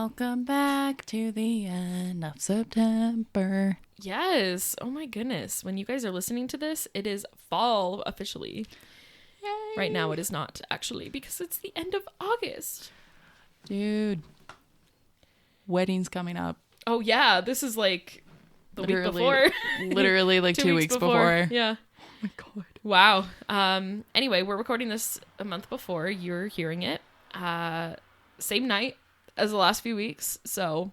Welcome back to the end of September. Yes. Oh my goodness. When you guys are listening to this, it is fall officially. Yay. Right now it is not actually because it's the end of August. Dude. Wedding's coming up. Oh yeah. This is like the week before. Literally like 2 weeks before. Yeah. Oh my God. Wow. Anyway, we're recording this a month before you're hearing it. Same night as the last few weeks. So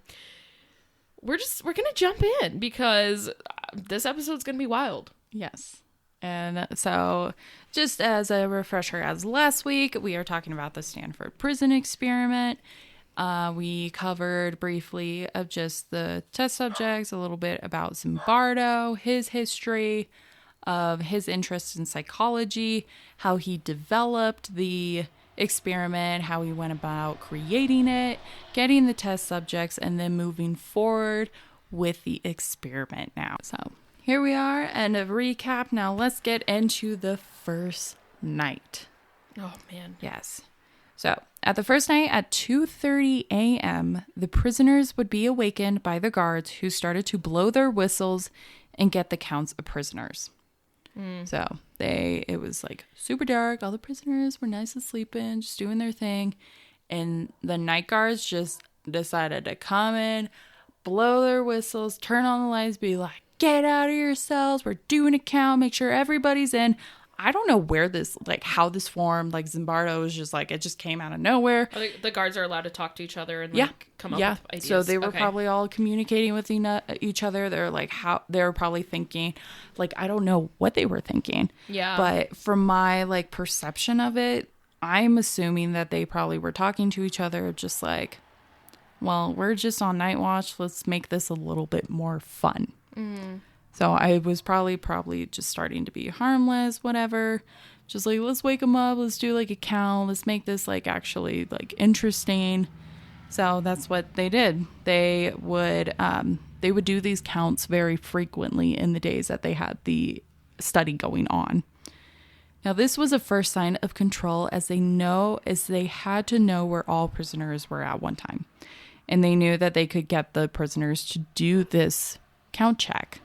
we're going to jump in because this episode's going to be wild. Yes. And so just as a refresher, as last week, we are talking about the Stanford Prison Experiment. We covered briefly of just the test subjects, a little bit about Zimbardo, his history of his interest in psychology, how he developed the experiment, how he went about creating it, getting the test subjects, and then moving forward with the experiment now. So here we are, and a recap. Now let's get into the first night. Oh, man. Yes. So at the first night at 2:30 a.m., the prisoners would be awakened by the guards who started to blow their whistles and get the counts of prisoners. So it was like super dark. All the prisoners were nice and sleeping, just doing their thing. And the night guards just decided to come in, blow their whistles, turn on the lights, be like, get out of your cells. We're doing a count. Make sure everybody's in. I don't know where this, like how this formed. Like Zimbardo was just like, it just came out of nowhere. The guards are allowed to talk to each other and come up with ideas. So they were probably all communicating with each other. They're like, they were probably thinking, like, I don't know what they were thinking. Yeah. But from my like perception of it, I'm assuming that they probably were talking to each other, just like, well, we're just on night watch. Let's make this a little bit more fun. So I was probably just starting to be harmless, whatever. Just like, let's wake them up. Let's do like a count. Let's make this like actually like interesting. So that's what they did. They would do these counts very frequently in the days that they had the study going on. Now this was a first sign of control as they had to know where all prisoners were at one time. And they knew that they could get the prisoners to do this count check.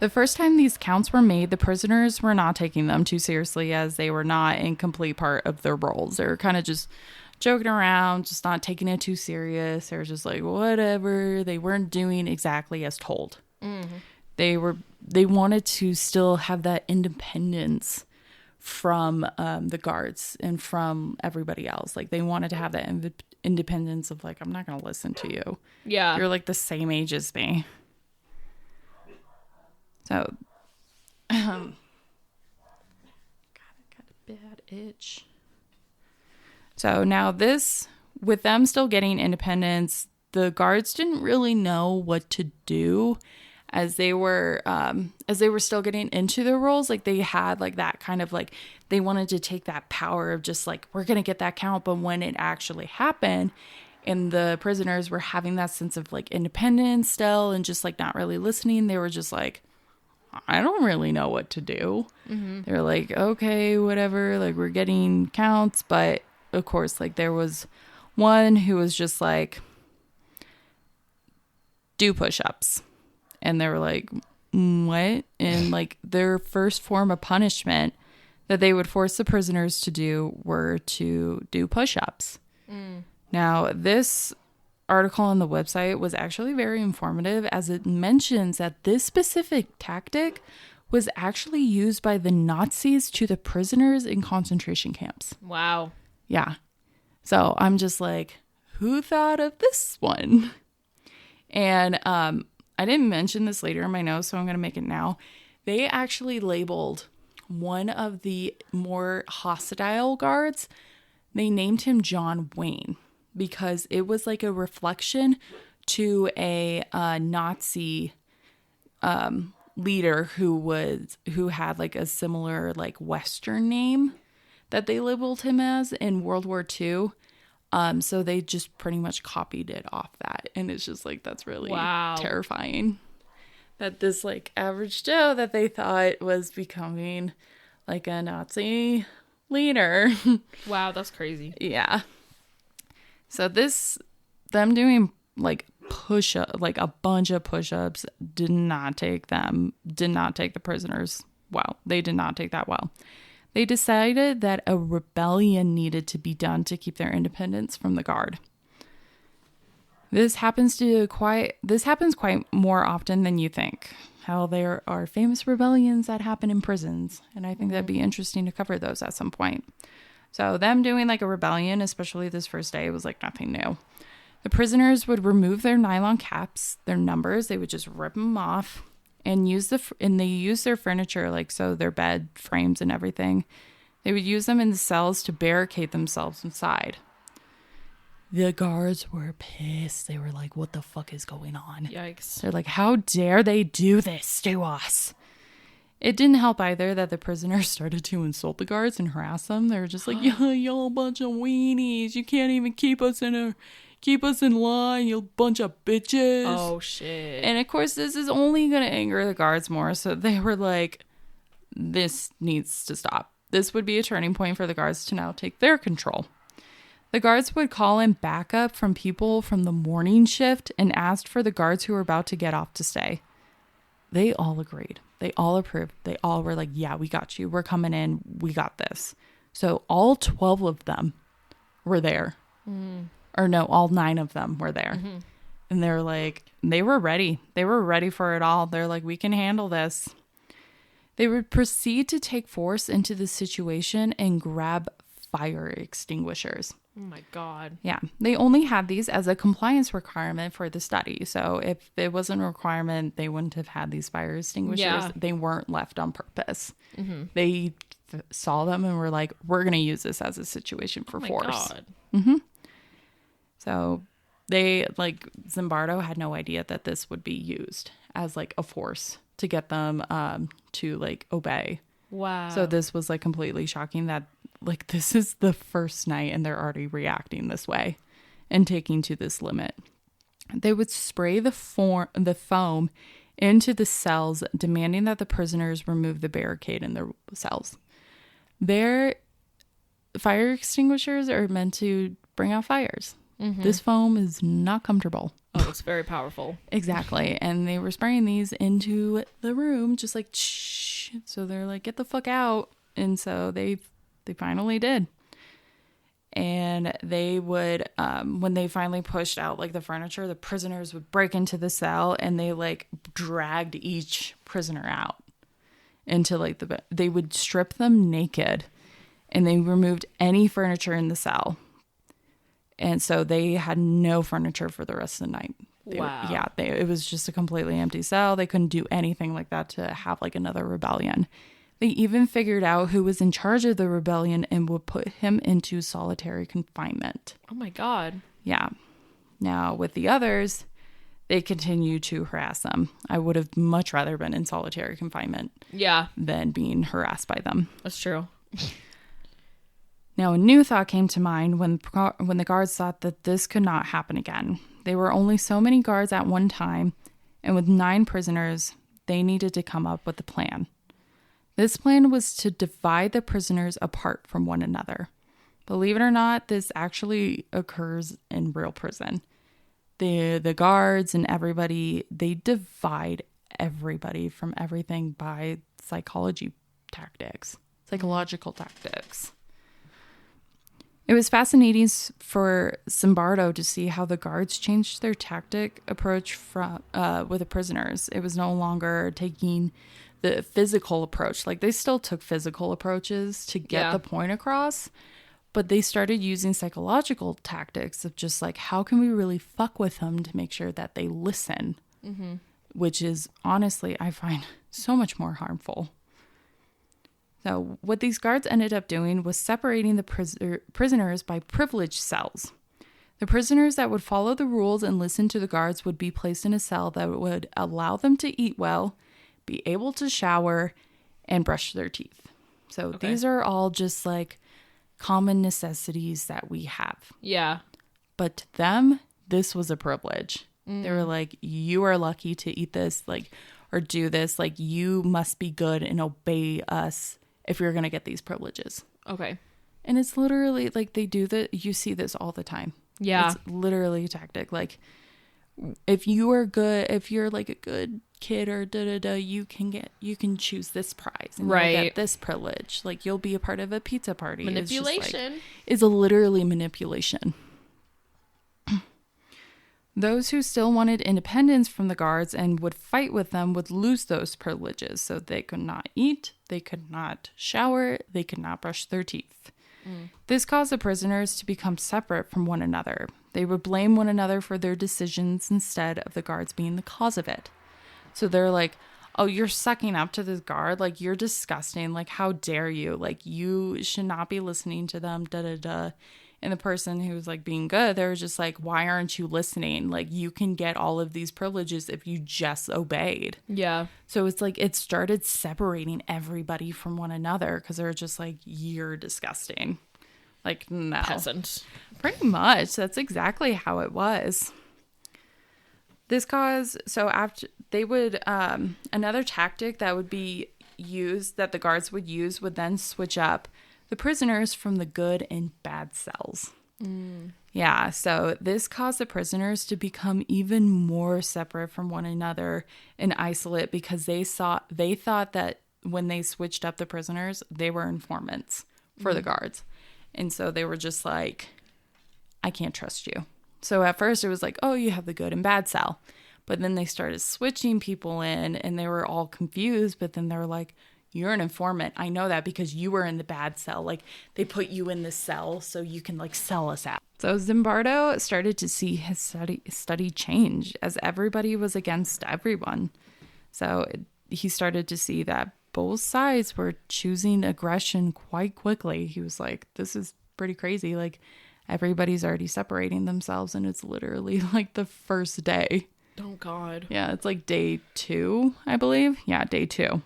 The first time these counts were made, the prisoners were not taking them too seriously as they were not in complete part of their roles. They were kind of just joking around, just not taking it too serious. They were just like, whatever. They weren't doing exactly as told. Mm-hmm. They wanted to still have that independence from the guards and from everybody else. Like they wanted to have that independence of like, I'm not going to listen to you. Yeah. You're like the same age as me. So, God, I got a bad itch. So now with them still getting independence, the guards didn't really know what to do as they were still getting into their roles. Like they had like that kind of like, they wanted to take that power of just like, we're going to get that count. But when it actually happened and the prisoners were having that sense of like independence still and just like not really listening, they were just like, I don't really know what to do. Mm-hmm. They're like, okay, whatever. Like we're getting counts. But of course, like there was one who was just like, do push-ups. And they were like, what? And like their first form of punishment that they would force the prisoners to do were to do push-ups. Now, this article on the website was actually very informative as it mentions that this specific tactic was actually used by the Nazis to the prisoners in concentration camps. Wow. Yeah. So I'm just like, who thought of this one? And I didn't mention this later in my notes, so I'm going to make it now. They actually labeled one of the more hostile guards. They named him John Wayne, because it was like a reflection to a Nazi leader who had like a similar like Western name that they labeled him as in World War II. So they just pretty much copied it off that. And it's just like, that's really terrifying. That this like average Joe that they thought was becoming like a Nazi leader. Wow, that's crazy. Yeah. So them doing like like a bunch of push-ups did not take the prisoners well. They did not take that well. They decided that a rebellion needed to be done to keep their independence from the guard. This happens quite more often than you think. How there are famous rebellions that happen in prisons, and I think that'd be interesting to cover those at some point. So them doing like a rebellion, especially this first day, was like nothing new. The prisoners would remove their nylon caps, their numbers. They would just rip them off and they use their furniture, like so their bed frames and everything. They would use them in the cells to barricade themselves inside. The guards were pissed. They were like, what the fuck is going on? Yikes. They're like, how dare they do this to us? It didn't help either that the prisoners started to insult the guards and harass them. They were just like, y'all bunch of weenies. You can't even keep us in line, you bunch of bitches. Oh, shit. And of course, this is only going to anger the guards more. So they were like, this needs to stop. This would be a turning point for the guards to now take their control. The guards would call in backup from people from the morning shift and asked for the guards who were about to get off to stay. They all agreed. They all approved. They all were like, yeah, we got you. We're coming in. We got this. So all 12 of them were there. Or no, all 9 of them were there. And they're like, they were ready. They were ready for it all. They're like, we can handle this. They would proceed to take force into the situation and grab fire extinguishers. Oh my God. Yeah. They only had these as a compliance requirement for the study. So if it wasn't a requirement, they wouldn't have had these fire extinguishers. Yeah. They weren't left on purpose. They saw them and were like, we're going to use this as a situation for force. God. So they, like, Zimbardo had no idea that this would be used as like a force to get them to like obey. Wow. So this was like completely shocking that like this is the first night and they're already reacting this way and taking to this limit. They would spray the foam into the cells, demanding that the prisoners remove the barricade in their cells. Their fire extinguishers are meant to bring out fires. This foam is not comfortable. Oh, it's very powerful. Exactly. And they were spraying these into the room, just like, shh. So they're like, get the fuck out. And so they finally did. And they would, when they finally pushed out like the furniture, the prisoners would break into the cell and they like dragged each prisoner out into like they would strip them naked and they removed any furniture in the cell. And so they had no furniture for the rest of the night. Wow. It was just a completely empty cell. They couldn't do anything like that to have like another rebellion. They even figured out who was in charge of the rebellion and would put him into solitary confinement. Oh my God. Yeah. Now with the others, they continued to harass them. I would have much rather been in solitary confinement than being harassed by them. That's true. Now, a new thought came to mind when the guards thought that this could not happen again. There were only so many guards at one time, and with 9 prisoners, they needed to come up with a plan. This plan was to divide the prisoners apart from one another. Believe it or not, this actually occurs in real prison. The guards and everybody, they divide everybody from everything by psychological tactics. It was fascinating for Zimbardo to see how the guards changed their tactic approach with the prisoners. It was no longer taking the physical approach. Like they still took physical approaches to get the point across, but they started using psychological tactics of just like, how can we really fuck with them to make sure that they listen? Which is honestly, I find so much more harmful. So what these guards ended up doing was separating the prisoners by privileged cells. The prisoners that would follow the rules and listen to the guards would be placed in a cell that would allow them to eat well, be able to shower, and brush their teeth. So these are all just like common necessities that we have. Yeah. But to them, this was a privilege. They were like, you are lucky to eat this, like, or do this. Like, you must be good and obey us if you're going to get these privileges. Okay. And it's literally like they do that. You see this all the time. Yeah. It's literally a tactic. Like, if you're like a good kid or you can choose this prize and you'll get this privilege. Like, you'll be a part of a pizza party. Manipulation. It's literally manipulation. Those who still wanted independence from the guards and would fight with them would lose those privileges. So they could not eat, they could not shower, they could not brush their teeth. This caused the prisoners to become separate from one another. They would blame one another for their decisions instead of the guards being the cause of it. So they're like, oh, you're sucking up to this guard? Like, you're disgusting. Like, how dare you? Like, you should not be listening to them, da-da-da. And the person who was like being good, they were just like, why aren't you listening? Like, you can get all of these privileges if you just obeyed. Yeah. So it's like it started separating everybody from one another because they're just like, you're disgusting. Like, no. Peasant. Pretty much. That's exactly how it was. This caused, so after they would, another tactic that would be used, that the guards would use, would then switch up the prisoners from the good and bad cells. Yeah, so this caused the prisoners to become even more separate from one another and isolate because they thought that when they switched up the prisoners, they were informants for the guards. And so they were just like, I can't trust you. So at first it was like, oh, you have the good and bad cell. But then they started switching people in and they were all confused. But then they were like, you're an informant. I know that because you were in the bad cell. Like, they put you in the cell so you can like sell us out. So Zimbardo started to see his study change as everybody was against everyone. So he started to see that both sides were choosing aggression quite quickly. He was like, this is pretty crazy. Like, everybody's already separating themselves and it's literally like the first day. Oh, God. Yeah, it's like day 2, I believe. Yeah, day 2.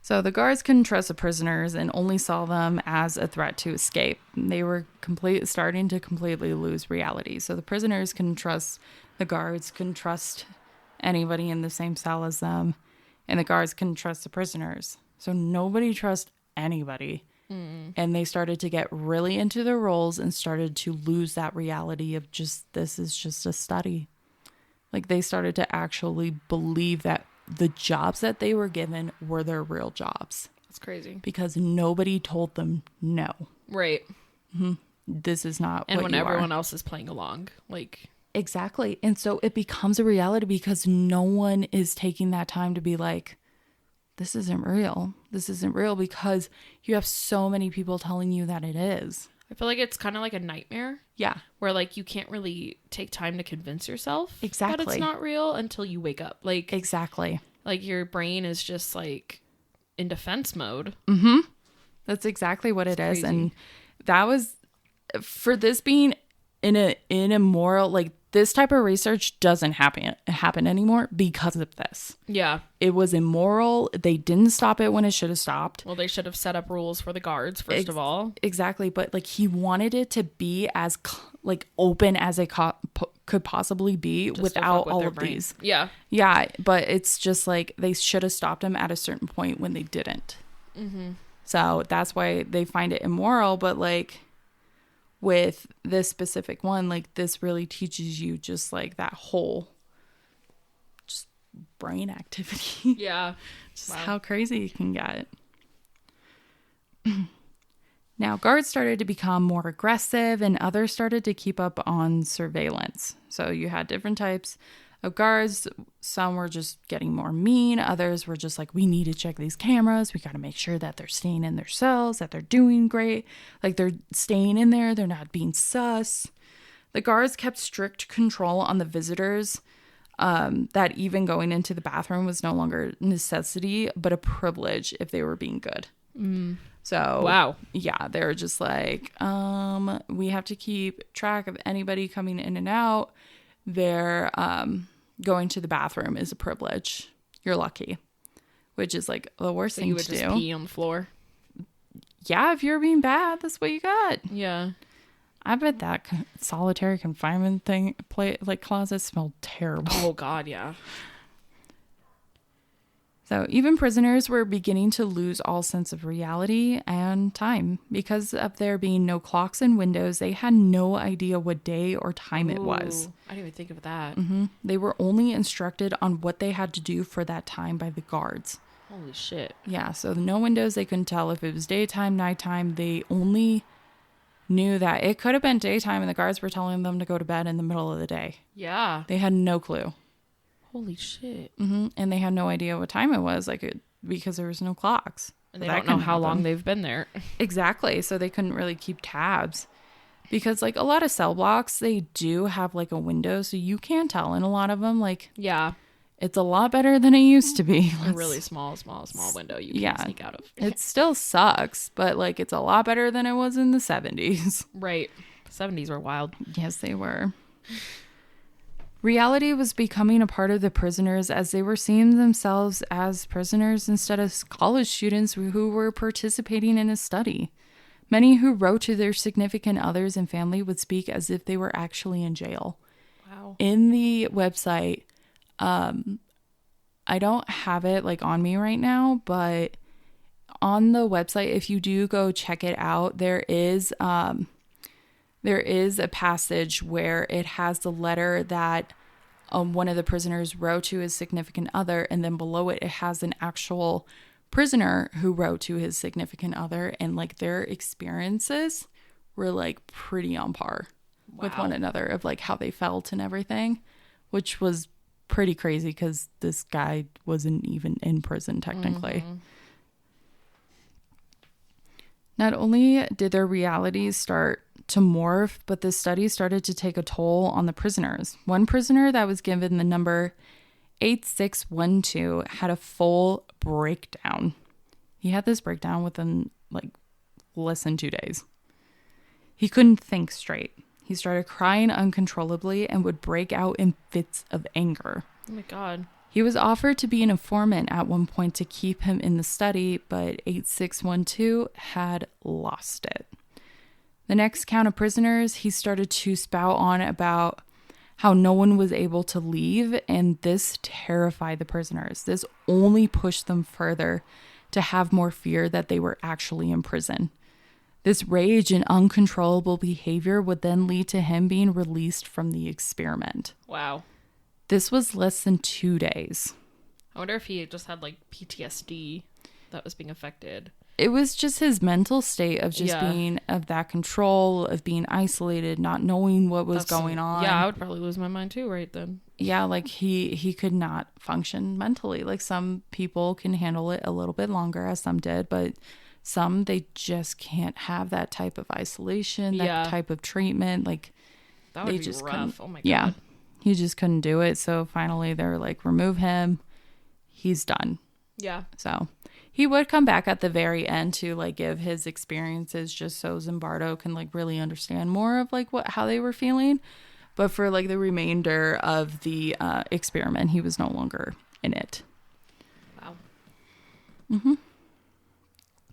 So the guards couldn't trust the prisoners and only saw them as a threat to escape. They were starting to completely lose reality. So the prisoners couldn't trust the guards, couldn't trust anybody in the same cell as them, and the guards couldn't trust the prisoners. So nobody trusts anybody. And they started to get really into their roles and started to lose that reality of just, this is just a study. Like, they started to actually believe that the jobs that they were given were their real jobs. That's crazy. Because nobody told them no. Right. This is not and what when you everyone are. else is playing along. Like, exactly. And so it becomes a reality because no one is taking that time to be like, this isn't real. This isn't real, because you have so many people telling you that it is. I feel like it's kind of like a nightmare. Yeah. Where, like, you can't really take time to convince yourself Exactly. that it's not real until you wake up. Like, Exactly. Like, your brain is just, like, in defense mode. That's exactly what it is. Crazy. And that was, for this being in a moral, like, this type of research doesn't happen anymore because of this. Yeah. It was immoral. They didn't stop it when it should have stopped. Well, they should have set up rules for the guards, first of all. Exactly. But, like, he wanted it to be as, like, open as it could possibly be Just without with all their of brain. these. Yeah. Yeah. But it's just, like, they should have stopped him at a certain point when they didn't. So that's why they find it immoral. But, like, with this specific one, like, this really teaches you just, like, that whole just brain activity. Yeah. Just how crazy you can get. Now, guards started to become more aggressive and others started to keep up on surveillance. So you had different types of guards. Some were just getting more mean. Others were just like, we need to check these cameras. We got to make sure that they're staying in their cells, that they're doing great. Like, they're staying in there. They're not being sus. The guards kept strict control on the visitors, that even going into the bathroom was no longer a necessity, but a privilege if they were being good. So, Wow. Yeah, they were just like, we have to keep track of anybody coming in and out. They're, going to the bathroom is a privilege. You're lucky, which is like the worst thing You would to just do. pee on the floor. Yeah, if you're being bad, that's what you got. Yeah. I bet that solitary confinement closet smelled terrible. Oh, God, yeah. So even prisoners were beginning to lose all sense of reality and time. Because of there being no clocks and windows, they had no idea what day or time it was. I didn't even think of that. They were only instructed on what they had to do for that time by the guards. Holy shit. Yeah, so no windows. They couldn't tell if it was daytime, nighttime. They only knew that it could have been daytime and the guards were telling them to go to bed in the middle of the day. Yeah. They had no clue. Holy shit. And they had no idea what time it was, because there was no clocks. And they don't know how long they've been there. Exactly. So they couldn't really keep tabs. Because, like, a lot of cell blocks, they do have, like, a window. So you can tell in a lot of them, like... Yeah. It's a lot better than it used to be. A really small window you can sneak out of. It still sucks, but, like, it's a lot better than it was in the 70s. Right. The 70s were wild. Yes, they were. Reality was becoming a part of the prisoners as they were seeing themselves as prisoners instead of college students who were participating in a study. Many who wrote to their significant others and family would speak as if they were actually in jail. Wow. In the website, I don't have it like on me right now, but on the website, if you do go check it out, there is a passage where it has the letter that one of the prisoners wrote to his significant other, and then below it, it has an actual prisoner who wrote to his significant other, and like their experiences were like pretty on par with one another of like how they felt and everything, which was pretty crazy because this guy wasn't even in prison technically. Not only did their realities start to morph, but the study started to take a toll on the prisoners. One prisoner that was given the number 8612 had a full breakdown. He had this breakdown within like less than 2 days. He couldn't think straight. He started crying uncontrollably and would break out in fits of anger. Oh my God. He was offered to be an informant at one point to keep him in the study, but 8612 had lost it. The next count of prisoners, he started to spout on about how no one was able to leave, and this terrified the prisoners. This only pushed them further to have more fear that they were actually in prison. This rage and uncontrollable behavior would then lead to him being released from the experiment. Wow. This was less than 2 days. I wonder if he just had like PTSD that was being affected. It was just his mental state of just being of that control, of being isolated, not knowing what was going on. Yeah, I would probably lose my mind too right then. Yeah, like he could not function mentally. Like some people can handle it a little bit longer, as some did, but some, they just can't have that type of isolation, that type of treatment. Like that would be rough. Oh my God. Yeah, he just couldn't do it. So finally they're like, remove him. He's done. Yeah. So he would come back at the very end to like give his experiences just so Zimbardo can like really understand more of like how they were feeling. But for like the remainder of the experiment, he was no longer in it. Wow. Mm-hmm.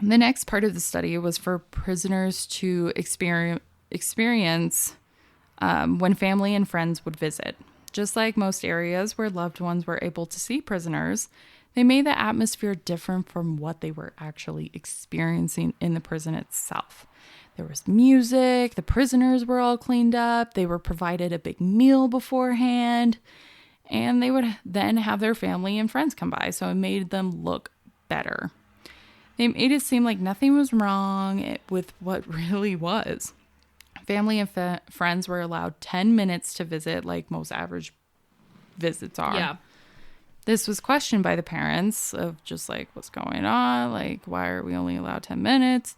The next part of the study was for prisoners to experience when family and friends would visit. Just like most areas where loved ones were able to see prisoners, they made the atmosphere different from what they were actually experiencing in the prison itself. There was music, the prisoners were all cleaned up, they were provided a big meal beforehand, and they would then have their family and friends come by, so it made them look better. They made it seem like nothing was wrong with what really was. Family and friends were allowed 10 minutes to visit, like most average visits are. Yeah. This was questioned by the parents of just like, what's going on? Like, why are we only allowed 10 minutes?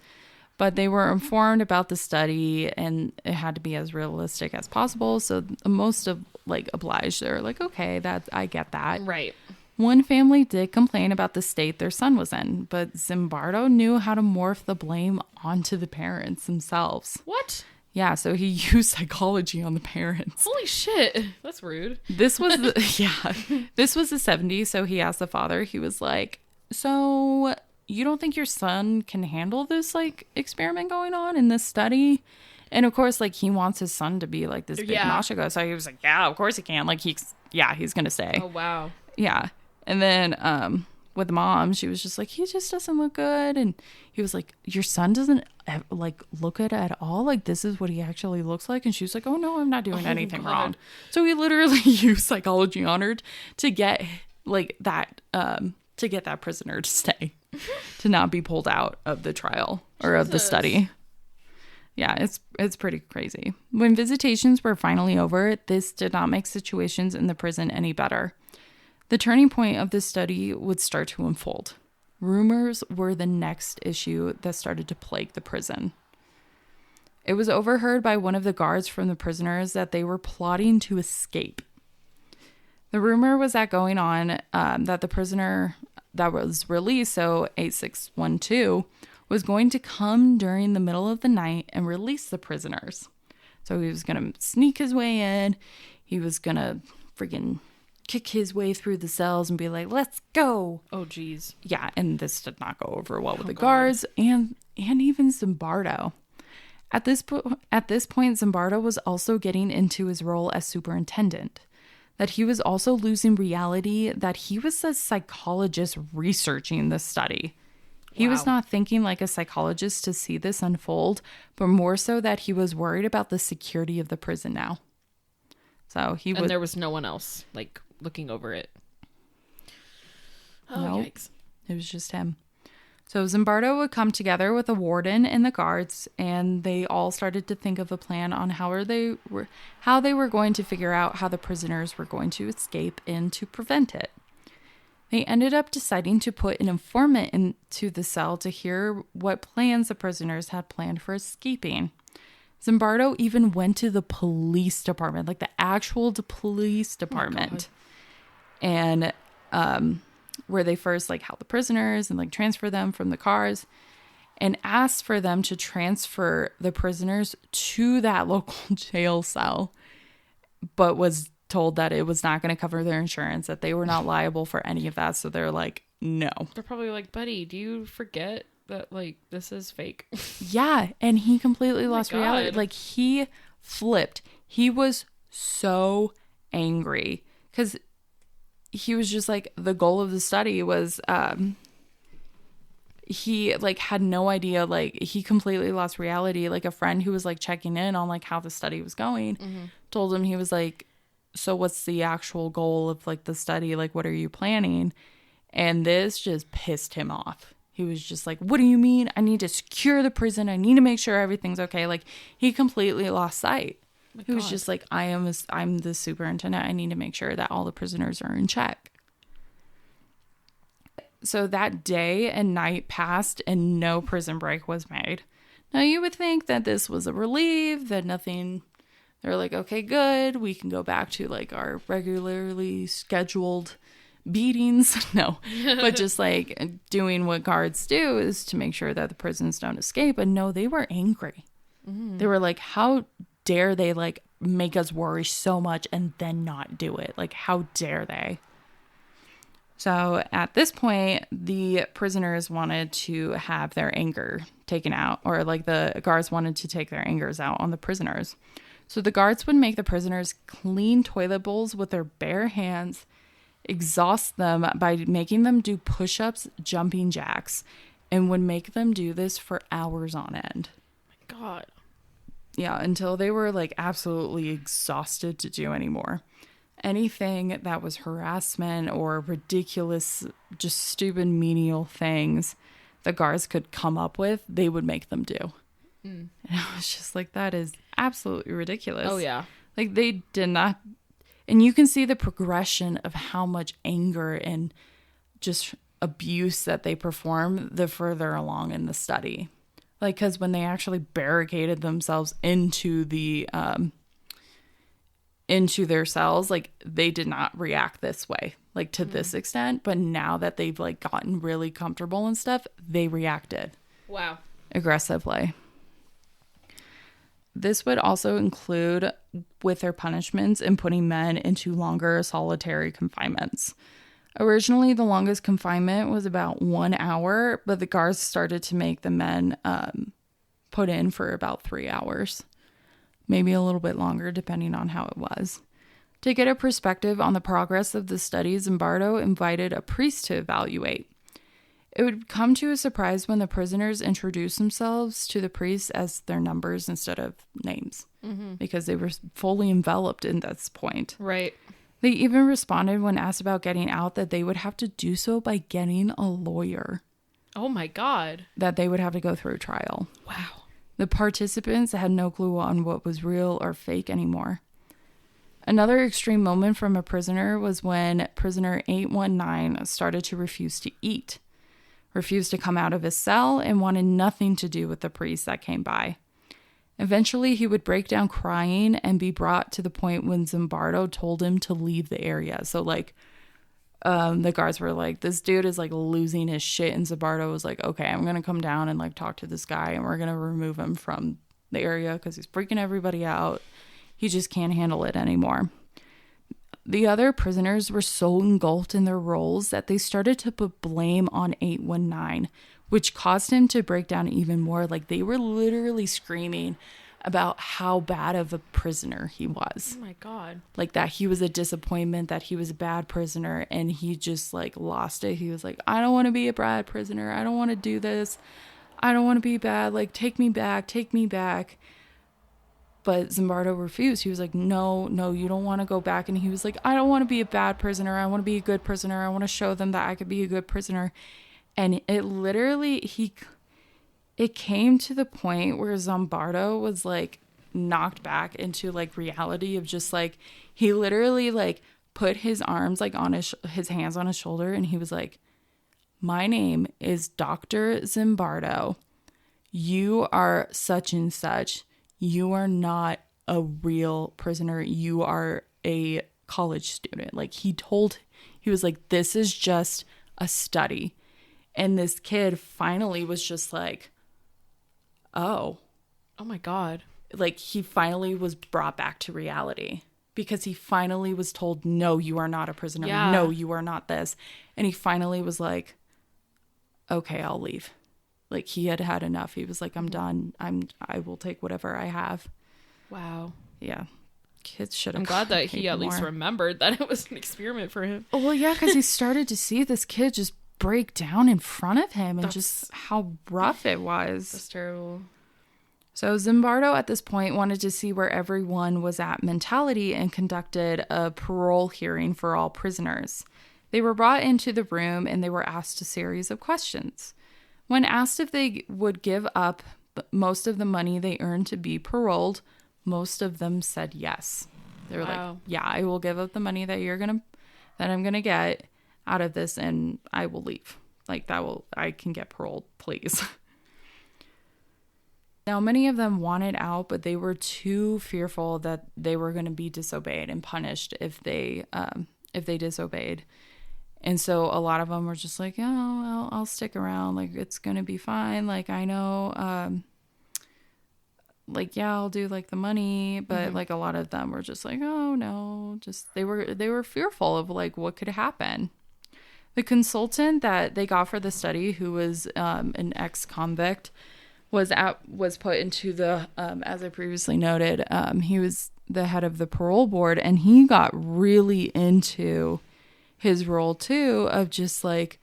But they were informed about the study and it had to be as realistic as possible. So most of like obliged. They're like, okay, I get that. Right. One family did complain about the state their son was in, but Zimbardo knew how to morph the blame onto the parents themselves. What? Yeah, so he used psychology on the parents. Holy shit. That's rude. This was the 70s, so he asked the father, he was like, so you don't think your son can handle this like experiment going on in this study? And of course, like he wants his son to be like this big machico. So he was like, yeah, of course he can. Like he's going to stay. Oh, wow. Yeah. And then with mom. She was just like, he just doesn't look good. And he was like, your son doesn't like look good at all. Like, this is what he actually looks like. And she was like, oh no, I'm not doing anything wrong. So he literally used psychology on her to get like that, to get that prisoner to stay, to not be pulled out of the trial or of the study. Yeah, it's pretty crazy. When visitations were finally over, this did not make situations in the prison any better. The turning point of this study would start to unfold. Rumors were the next issue that started to plague the prison. It was overheard by one of the guards from the prisoners that they were plotting to escape. The rumor was that going on that the prisoner that was released, so 8612, was going to come during the middle of the night and release the prisoners. So he was going to sneak his way in. He was going to freaking kick his way through the cells and be like, let's go. Oh, geez. Yeah, and this did not go over well with the guards and even Zimbardo. At this point, Zimbardo was also getting into his role as superintendent. That he was also losing reality, that he was a psychologist researching the study. He was not thinking like a psychologist to see this unfold, but more so that he was worried about the security of the prison now. So and there was no one else like looking over it. Oh, nope. Yikes. It was just him. So Zimbardo would come together with the warden and the guards, and they all started to think of a plan on how they were going to figure out how the prisoners were going to escape and to prevent it. They ended up deciding to put an informant into the cell to hear what plans the prisoners had planned for escaping. Zimbardo even went to the police department, like the actual police department, and where they first like held the prisoners and like transfer them from the cars, and asked for them to transfer the prisoners to that local jail cell, but was told that it was not going to cover their insurance, that they were not liable for any of that. So they're like, no. They're probably like, buddy, do you forget that like this is fake? Yeah. And he completely lost reality. Like he flipped. He was so angry because he was just like, the goal of the study was, he like had no idea, like he completely lost reality. Like a friend who was like checking in on like how the study was going told him, he was like, so what's the actual goal of like the study? Like, what are you planning? And this just pissed him off. He was just like, what do you mean? I need to secure the prison. I need to make sure everything's okay. Like he completely lost sight. He was just like, I'm the superintendent. I need to make sure that all the prisoners are in check. So that day and night passed and no prison break was made. Now you would think that this was a relief, that nothing... They're like, okay, good. We can go back to like our regularly scheduled beatings. No, but just like doing what guards do is to make sure that the prisoners don't escape. And no, they were angry. They were like, how dare they like make us worry so much and then not do it? Like, how dare they? So at this point, the prisoners wanted to have their anger taken out, or like the guards wanted to take their angers out on the prisoners. So the guards would make the prisoners clean toilet bowls with their bare hands, exhaust them by making them do push-ups, jumping jacks, and would make them do this for hours on end. My God. Yeah, until they were like absolutely exhausted to do anymore. Anything that was harassment or ridiculous, just stupid menial things the guards could come up with, they would make them do. And I was just like, that is absolutely ridiculous. Oh, yeah. Like they did not. And you can see the progression of how much anger and just abuse that they perform the further along in the study. Like, because when they actually barricaded themselves into the into their cells, like they did not react this way, like to this extent. But now that they've like gotten really comfortable and stuff, they reacted. Wow. Aggressively. This would also include with their punishments and putting men into longer solitary confinements. Originally, the longest confinement was about 1 hour, but the guards started to make the men put in for about 3 hours. Maybe a little bit longer, depending on how it was. To get a perspective on the progress of the study, Zimbardo invited a priest to evaluate. It would come to a surprise when the prisoners introduced themselves to the priests as their numbers instead of names, because they were fully enveloped in this point. Right. They even responded when asked about getting out that they would have to do so by getting a lawyer, Oh my God. that they would have to go through a trial. Wow. The participants had no clue on what was real or fake anymore. Another extreme moment from a prisoner was when prisoner 819 started to refuse to eat, refused to come out of his cell, and wanted nothing to do with the priest that came by. Eventually, he would break down crying and be brought to the point when Zimbardo told him to leave the area. So, like, the guards were like, this dude is, like, losing his shit. And Zimbardo was like, okay, I'm going to come down and, like, talk to this guy. And we're going to remove him from the area because he's freaking everybody out. He just can't handle it anymore. The other prisoners were so engulfed in their roles that they started to put blame on 819, which caused him to break down even more. Like, they were literally screaming about how bad of a prisoner he was. Oh my God. Like, that he was a disappointment, that he was a bad prisoner, and he just, like, lost it. He was like, I don't want to be a bad prisoner. I don't want to do this. I don't want to be bad. Like, take me back. Take me back. But Zimbardo refused. He was like, no, you don't want to go back. And he was like, I don't want to be a bad prisoner. I want to be a good prisoner. I want to show them that I could be a good prisoner. And it literally, it came to the point where Zimbardo was, like, knocked back into, like, reality of just, like, he literally, like, put his arms, like, on his hands on his shoulder. And he was like, my name is Dr. Zimbardo. You are such and such. You are not a real prisoner. You are a college student. Like, he was like, this is just a study. And this kid finally was just like, oh my God. Like, he finally was brought back to reality because he finally was told, no, you are not a prisoner. Yeah. No, you are not this. And he finally was like, okay, I'll leave. Like, he had had enough. He was like, I'm done. I will take whatever I have. Wow. Yeah. Kids should have. I'm glad that he at least remembered that it was an experiment for him. Oh, well, yeah, because he started to see this kid just break down in front of him and just how rough it was. That's terrible. So Zimbardo at this point wanted to see where everyone was at mentality and conducted a parole hearing for all prisoners. They were brought into the room and they were asked a series of questions. When asked if they would give up most of the money they earned to be paroled, most of them said yes. They were like, yeah, I will give up the money that I'm going to get out of this and I will leave. Like, I can get paroled, please. Now, many of them wanted out, but they were too fearful that they were going to be disobeyed and punished if they disobeyed. And so a lot of them were just like, oh, I'll stick around. Like, it's going to be fine. Like, I know, like, yeah, I'll do, like, the money. But, like, a lot of them were just like, oh, no. Just, they were fearful of, like, what could happen. The consultant that they got for the study, who was an ex-convict, was put into the, as I previously noted, he was the head of the parole board. And he got really into his role too, of just like,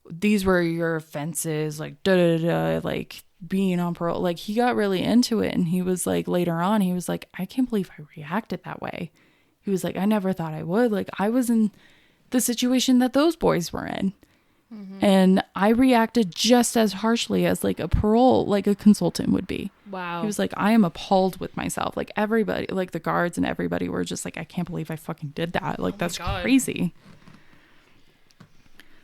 these were your offenses, like like being on parole. Like, he got really into it, and he was like, later on, he was like, I can't believe I reacted that way. He was like, I never thought I would. Like, I was in the situation that those boys were in, and I reacted just as harshly as like a consultant would be. Wow. He was like, I am appalled with myself. Like, everybody, like the guards and everybody were just like, I can't believe I fucking did that. Like, that's crazy.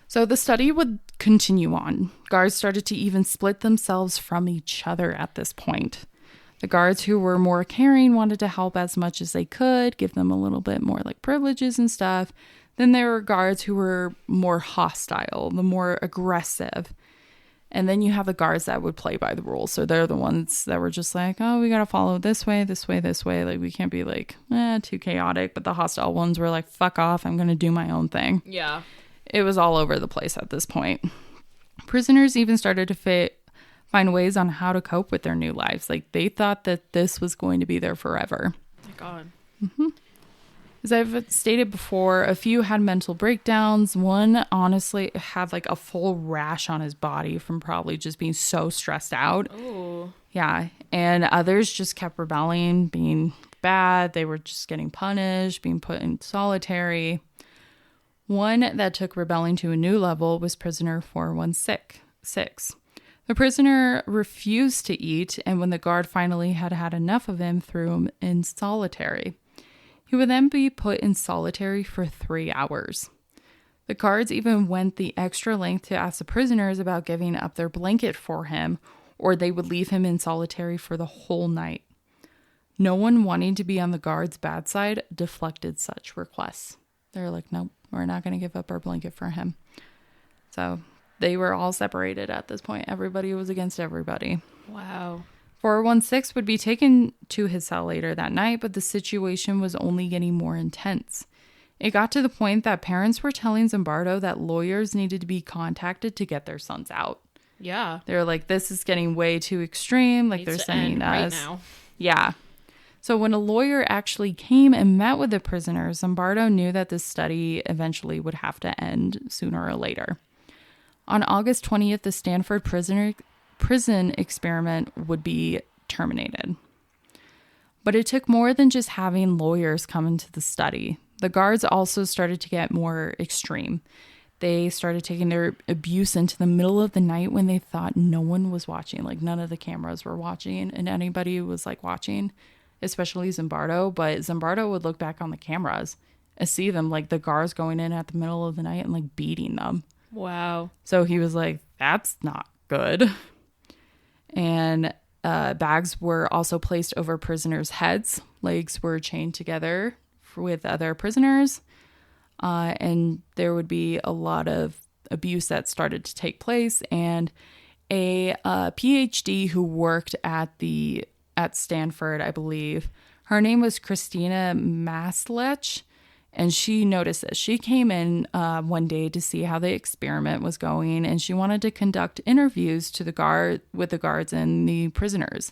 So the study would continue on. Guards started to even split themselves from each other at this point. The guards who were more caring wanted to help as much as they could, give them a little bit more like privileges and stuff. Then there were guards who were more hostile, the more aggressive. And then you have the guards that would play by the rules. So they're the ones that were just like, oh, we got to follow this way, this way, this way. Like, we can't be like, too chaotic. But the hostile ones were like, fuck off. I'm going to do my own thing. Yeah. It was all over the place at this point. Prisoners even started to find ways on how to cope with their new lives. Like, they thought that this was going to be there forever. Oh my God. Mm-hmm. As I've stated before, a few had mental breakdowns. One honestly had like a full rash on his body from probably just being so stressed out. Oh. Yeah. And others just kept rebelling, being bad. They were just getting punished, being put in solitary. One that took rebelling to a new level was prisoner 416. The prisoner refused to eat, and when the guard finally had enough of him, threw him in solitary. He would then be put in solitary for 3 hours. The guards even went the extra length to ask the prisoners about giving up their blanket for him, or they would leave him in solitary for the whole night. No one wanting to be on the guard's bad side deflected such requests. They're like, nope, we're not going to give up our blanket for him. So they were all separated at this point. Everybody was against everybody. Wow. 416 would be taken to his cell later that night, but the situation was only getting more intense. It got to the point that parents were telling Zimbardo that lawyers needed to be contacted to get their sons out. Yeah. They're like, this is getting way too extreme. Like, they're sending us. Right now. Yeah. So when a lawyer actually came and met with the prisoners, Zimbardo knew that this study eventually would have to end sooner or later. On August 20th, the Stanford Prison Experiment would be terminated. But it took more than just having lawyers come into the study. The guards also started to get more extreme. They started taking their abuse into the middle of the night when they thought no one was watching. Like, none of the cameras were watching, and anybody was like watching, especially Zimbardo. But Zimbardo would look back on the cameras and see them, like the guards going in at the middle of the night and like beating them. Wow. So he was like, that's not good. And bags were also placed over prisoners' heads. Legs were chained together with other prisoners. And there would be a lot of abuse that started to take place. And a PhD who worked at Stanford, I believe, her name was Christina Maslech. And she noticed this. She came in one day to see how the experiment was going, and she wanted to conduct interviews with the guards and the prisoners.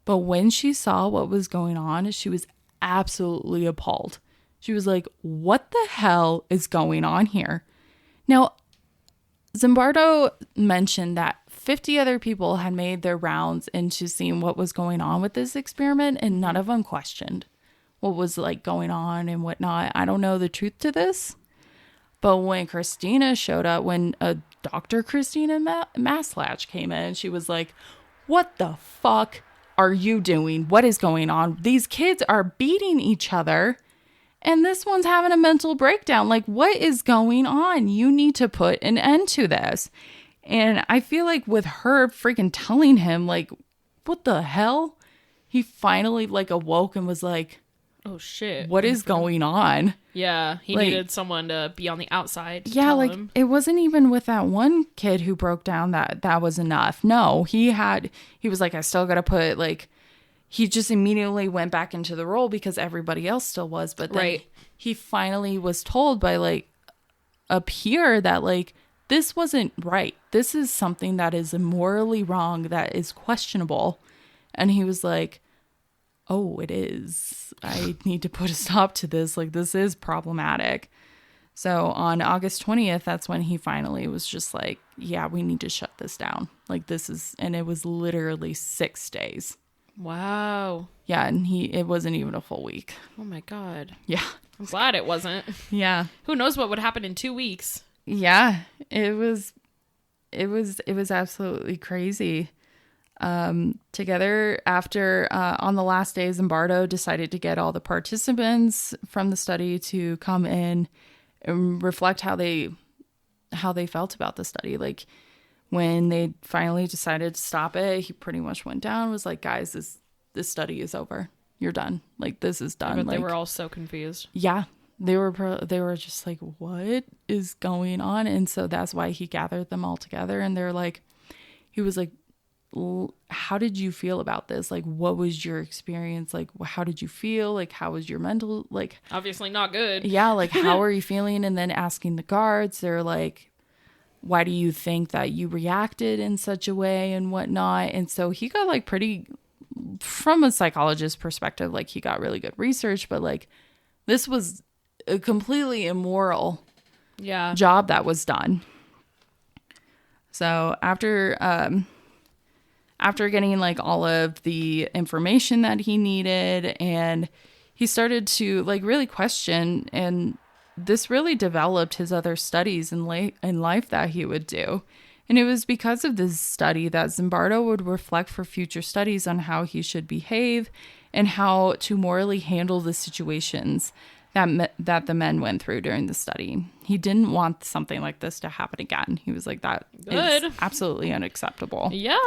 But when she saw what was going on, she was absolutely appalled. She was like, what the hell is going on here? Now, Zimbardo mentioned that 50 other people had made their rounds into seeing what was going on with this experiment, and none of them questioned what was like going on and whatnot. I don't know the truth to this, but when Christina showed up, when Dr. Christina Maslach came in, she was like, what the fuck are you doing? What is going on? These kids are beating each other and this one's having a mental breakdown. Like, what is going on? You need to put an end to this. And I feel like with her freaking telling him, like, what the hell? He finally like awoke and was like, oh shit, what is going on? Yeah, he like, needed someone to be on the outside to yeah, tell like him. It wasn't even with that one kid who broke down that was enough. No, he was like, I still gotta put, like, he just immediately went back into the role because everybody else still was. But then right. He finally was told by like a peer that like, this wasn't right. This is something that is immorally wrong, that is questionable. And he was like, oh, it is. I need to put a stop to this. Like, this is problematic. So on August 20th, that's when he finally was just like, yeah, we need to shut this down. Like, this is, and it was literally 6 days. Wow. Yeah, and it wasn't even a full week. Oh my God. Yeah. I'm glad it wasn't. Yeah. Who knows what would happen in 2 weeks? Yeah. It was absolutely crazy. Together after, on the last day, Zimbardo decided to get all the participants from the study to come in and reflect how they felt about the study. Like, when they finally decided to stop it, he pretty much went down, was like, guys, this study is over. You're done. Like, this is done. But like, they were all so confused. Yeah. They were just like, what is going on? And so that's why he gathered them all together. And he was like, how did you feel about this? Like, what was your experience? Like, how did you feel? Like, how was your mental, like, obviously not good. Yeah. Like, how are you feeling? And then asking the guards, they're like, why do you think that you reacted in such a way and whatnot? And so he got like pretty, from a psychologist perspective, like he got really good research, but like This was a completely immoral Yeah. job that was done. So after getting like all of the information that he needed, and he started to like really question, and this really developed his other studies in life that he would do. And it was because of this study that Zimbardo would reflect for future studies on how he should behave and how to morally handle the situations that the men went through during the study. He didn't want something like this to happen again. He was like, that is absolutely unacceptable. Yeah.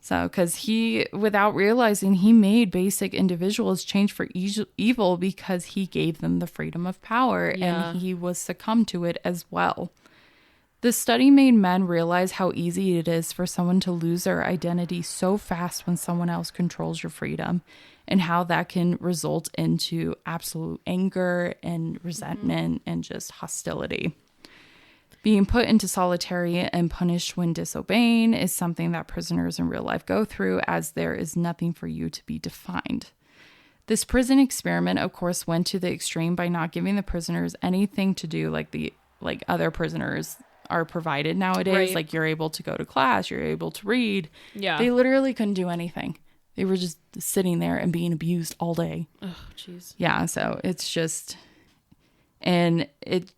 So, because he, without realizing, he made basic individuals change for evil because he gave them the freedom of power, and he was succumbed to it as well. This study made men realize how easy it is for someone to lose their identity so fast when someone else controls your freedom, and how that can result into absolute anger and resentment and just hostility. Being put into solitary and punished when disobeying is something that prisoners in real life go through, as there is nothing for you to be defined. This prison experiment, of course, went to the extreme by not giving the prisoners anything to do like other prisoners are provided nowadays. Right. Like, you're able to go to class, you're able to read. Yeah. They literally couldn't do anything. They were just sitting there and being abused all day. Oh, jeez. Yeah, so it's just... And it...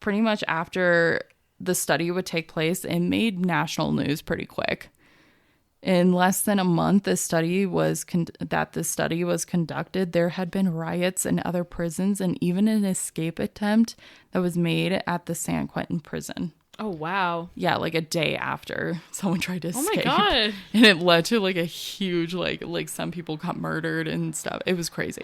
Pretty much after the study would take place, it made national news pretty quick. In less than a month, the study was conducted, there had been riots in other prisons and even an escape attempt that was made at the San Quentin prison. Oh, wow. Yeah, like a day after someone tried to escape. Oh, my God. And it led to like a huge, like some people got murdered and stuff. It was crazy.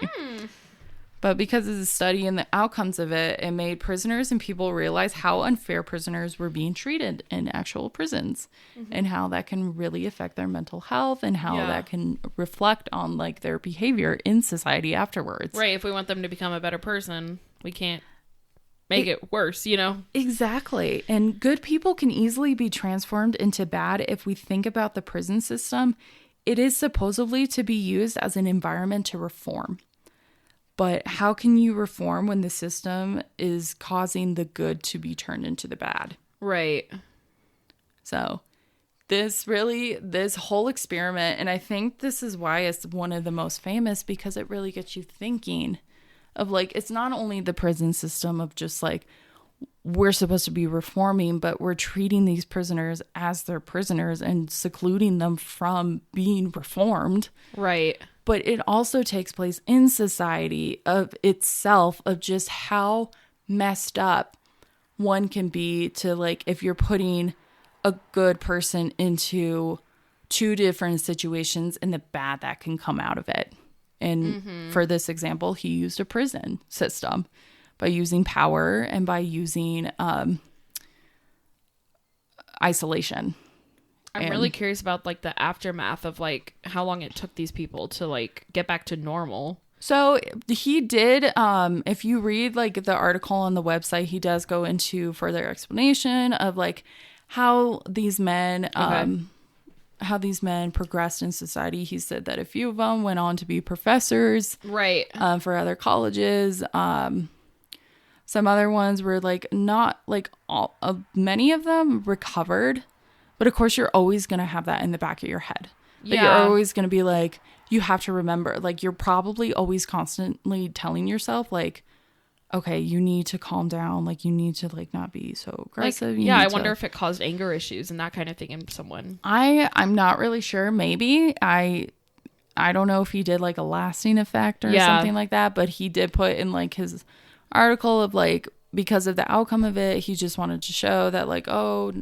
But because of the study and the outcomes of it, it made prisoners and people realize how unfair prisoners were being treated in actual prisons, and how that can really affect their mental health, and how that can reflect on like their behavior in society afterwards. Right. If we want them to become a better person, we can't make it worse, you know? Exactly. And good people can easily be transformed into bad if we think about the prison system. It is supposedly to be used as an environment to reform. But how can you reform when the system is causing the good to be turned into the bad? Right. So this whole experiment, and I think this is why it's one of the most famous, because it really gets you thinking of like, it's not only the prison system of just like, we're supposed to be reforming, but we're treating these prisoners as their prisoners and secluding them from being reformed. Right. But it also takes place in society of itself, of just how messed up one can be to like, if you're putting a good person into two different situations and the bad that can come out of it. And for this example, he used a prison system by using power and by using isolation. I'm really curious about like the aftermath of like how long it took these people to like get back to normal. So he did, if you read like the article on the website, he does go into further explanation of like how these men, progressed in society. He said that a few of them went on to be professors, right, for other colleges. Some other ones were like not like all, many of them recovered. But of course, you're always going to have that in the back of your head. Like, you're always going to be like, you have to remember, like, you're probably always constantly telling yourself, like, okay, you need to calm down. Like, you need to, like, not be so aggressive. Like, I wonder if it caused anger issues and that kind of thing in someone. I'm not really sure. Maybe. I don't know if he did, like, a lasting effect or something like that. But he did put in, like, his article of, like, because of the outcome of it, he just wanted to show that, like, oh...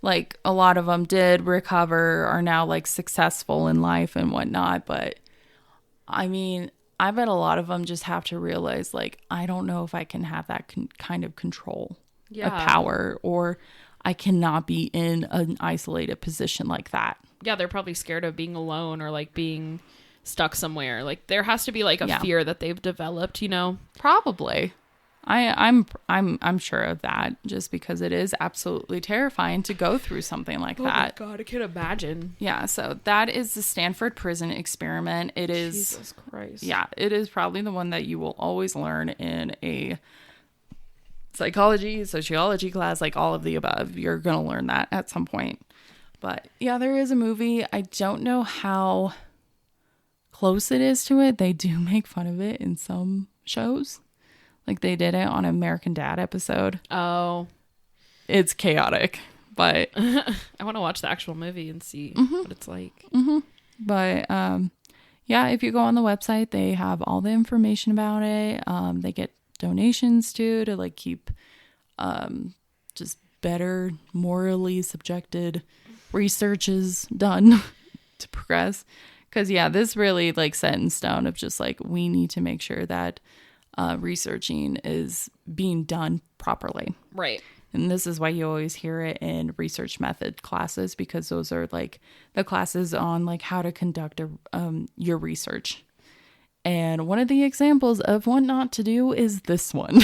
Like, a lot of them did recover, are now, like, successful in life and whatnot. But, I mean, I bet a lot of them just have to realize, like, I don't know if I can have that kind of control of power, or I cannot be in an isolated position like that. Yeah, they're probably scared of being alone or, like, being stuck somewhere. Like, there has to be, like, a fear that they've developed, you know? Probably. I'm sure of that, just because it is absolutely terrifying to go through something like that. Oh my God, I can't imagine. Yeah, so that is the Stanford Prison Experiment. It is, Jesus Christ. yeah, it is probably the one that you will always learn in a psychology, sociology class, like all of the above. You're gonna learn that at some point. But yeah, there is a movie. I don't know how close it is to it. They do make fun of it in some shows. Like they did it on American Dad episode. Oh. It's chaotic, but I want to watch the actual movie and see what it's like. But yeah, if you go on the website, they have all the information about it. They get donations to like keep just better morally subjected researches done to progress. Because yeah, this really like set in stone of just like we need to make sure that researching is being done properly. Right. And this is why you always hear it in research method classes, because those are like the classes on like how to conduct your research. And one of the examples of what not to do is this one.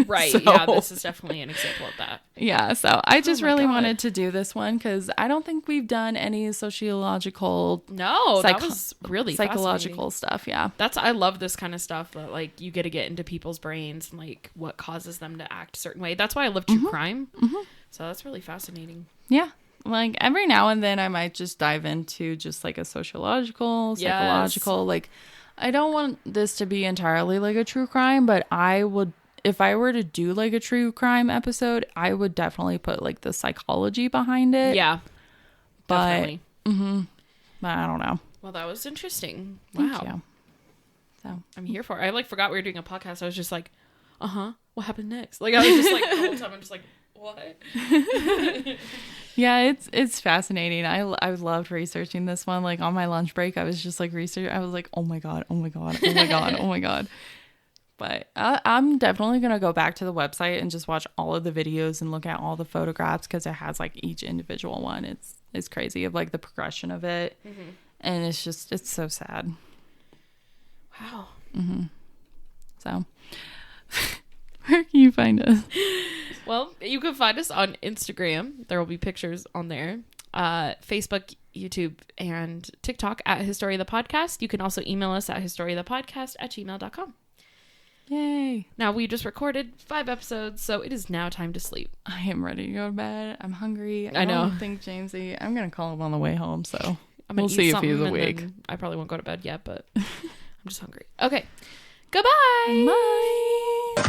Right. So, yeah, this is definitely an example of that. Yeah. So I just really God. wanted to do this one because I don't think we've done any sociological. No, that was really psychological stuff. Yeah. I love this kind of stuff that like you get to get into people's brains and like what causes them to act a certain way. That's why I love true crime. So that's really fascinating. Yeah. Like every now and then I might just dive into just like a sociological, psychological, like I don't want this to be entirely like a true crime, but I would, if I were to do like a true crime episode, I would definitely put like the psychology behind it. Yeah. But, but I don't know. Well, that was interesting. Thank Wow. you. So I'm here for it. I like forgot we were doing a podcast. I was just like, what happened next? Like I was just like the whole time I'm just like, what? yeah, it's fascinating. I loved researching this one. Like on my lunch break, I was just like I was like, oh my god, oh my god, oh my god, oh my god. But I'm definitely gonna go back to the website and just watch all of the videos and look at all the photographs because it has like each individual one. It's crazy of like the progression of it, and it's so sad. Wow. So. Where can you find us? Well, you can find us on Instagram. There will be pictures on there. Facebook, YouTube, and TikTok at Historia the Podcast. You can also email us at historiathepodcast@gmail.com. Yay. Now, we just recorded 5 episodes, so it is now time to sleep. I am ready to go to bed. I'm hungry. I know. don't think Jamesy. I'm going to call him on the way home, so We'll see if he's awake. I probably won't go to bed yet, but I'm just hungry. Okay. Goodbye. Bye.